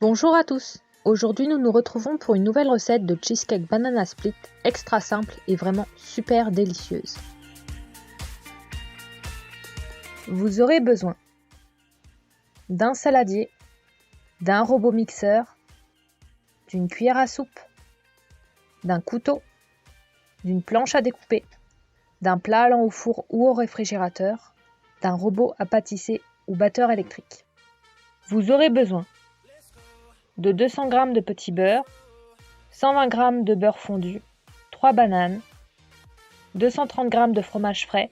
Bonjour à tous! Aujourd'hui nous nous retrouvons pour une nouvelle recette de cheesecake banana split extra simple et vraiment super délicieuse. Vous aurez besoin d'un saladier, d'un robot mixeur, d'une cuillère à soupe, d'un couteau, d'une planche à découper, d'un plat allant au four ou au réfrigérateur, d'un robot à pâtisser ou batteur électrique. Vous aurez besoin de 200 g de petit beurre, 120 g de beurre fondu, 3 bananes, 230 g de fromage frais,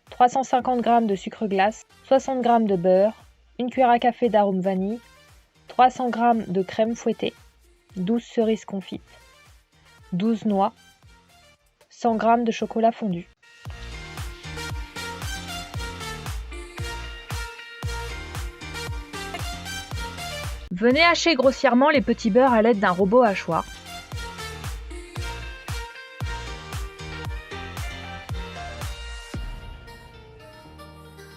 350 g de sucre glace, 60 g de beurre, une cuillère à café d'arôme vanille, 300 g de crème fouettée, 12 cerises confites, 12 noix, 100 g de chocolat fondu. Venez hacher grossièrement les petits beurres à l'aide d'un robot hachoir.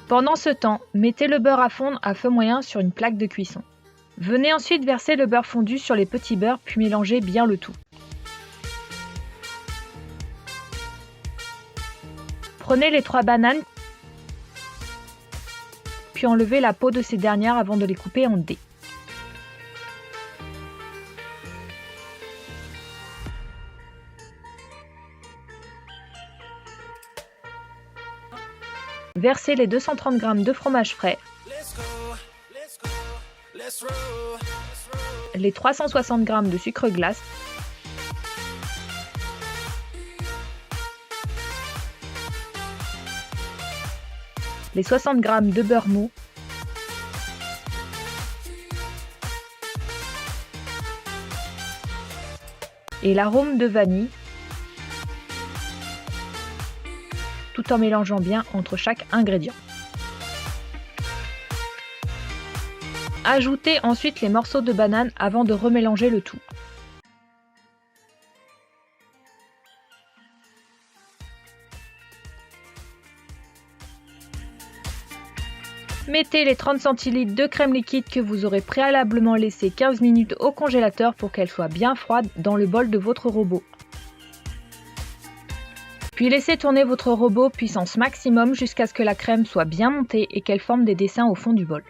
Pendant ce temps, mettez le beurre à fondre à feu moyen sur une plaque de cuisson. Venez ensuite verser le beurre fondu sur les petits beurres puis mélangez bien le tout. Prenez les 3 bananes puis enlevez la peau de ces dernières avant de les couper en dés. Versez les 230 g de fromage frais, les 360 g de sucre glace, les 60 g de beurre mou, et l'arôme de vanille, tout en mélangeant bien entre chaque ingrédient. Ajoutez ensuite les morceaux de banane avant de remélanger le tout. Mettez les 30 centilitres de crème liquide que vous aurez préalablement laissé 15 minutes au congélateur pour qu'elle soit bien froide dans le bol de votre robot. Puis laissez tourner votre robot puissance maximum jusqu'à ce que la crème soit bien montée et qu'elle forme des dessins au fond du bol.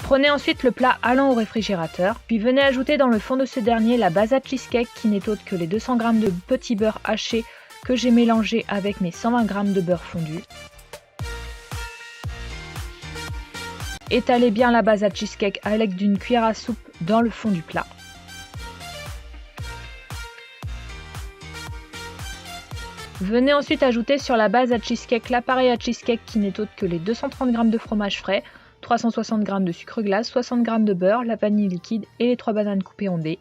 Prenez ensuite le plat allant au réfrigérateur, puis venez ajouter dans le fond de ce dernier la base à cheesecake qui n'est autre que les 200 g de petit beurre haché que j'ai mélangé avec mes 120 g de beurre fondu. Étalez bien la base à cheesecake à l'aide d'une cuillère à soupe dans le fond du plat. Venez ensuite ajouter sur la base à cheesecake l'appareil à cheesecake qui n'est autre que les 230 g de fromage frais, 360 g de sucre glace, 60 g de beurre, la vanille liquide et les 3 bananes coupées en dés.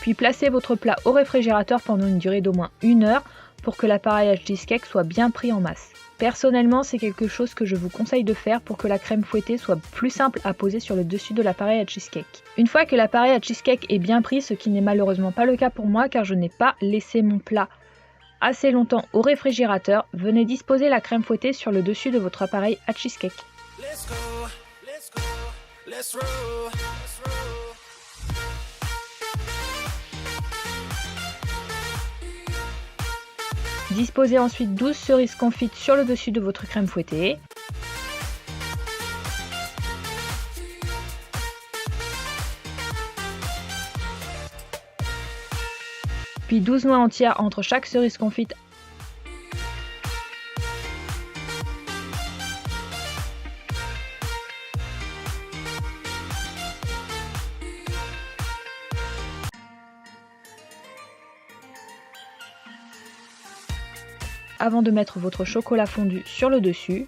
Puis placez votre plat au réfrigérateur pendant une durée d'au moins 1 heure pour que l'appareil à cheesecake soit bien pris en masse. Personnellement, c'est quelque chose que je vous conseille de faire pour que la crème fouettée soit plus simple à poser sur le dessus de l'appareil à cheesecake. Une fois que l'appareil à cheesecake est bien pris, ce qui n'est malheureusement pas le cas pour moi car je n'ai pas laissé mon plat assez longtemps au réfrigérateur, venez disposer la crème fouettée sur le dessus de votre appareil à cheesecake. Disposez ensuite 12 cerises confites sur le dessus de votre crème fouettée. Puis 12 noix entières entre chaque cerise confite. Avant de mettre votre chocolat fondu sur le dessus.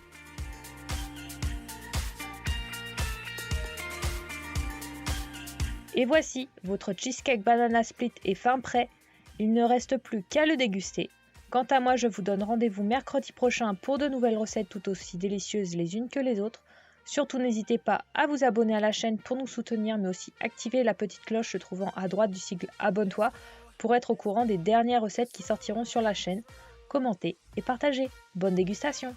Et voici, votre cheesecake banana split est fin prêt. Il ne reste plus qu'à le déguster. Quant à moi, je vous donne rendez-vous mercredi prochain pour de nouvelles recettes tout aussi délicieuses les unes que les autres. Surtout n'hésitez pas à vous abonner à la chaîne pour nous soutenir, mais aussi activer la petite cloche se trouvant à droite du sigle Abonne-toi pour être au courant des dernières recettes qui sortiront sur la chaîne. Commentez et partagez. Bonne dégustation!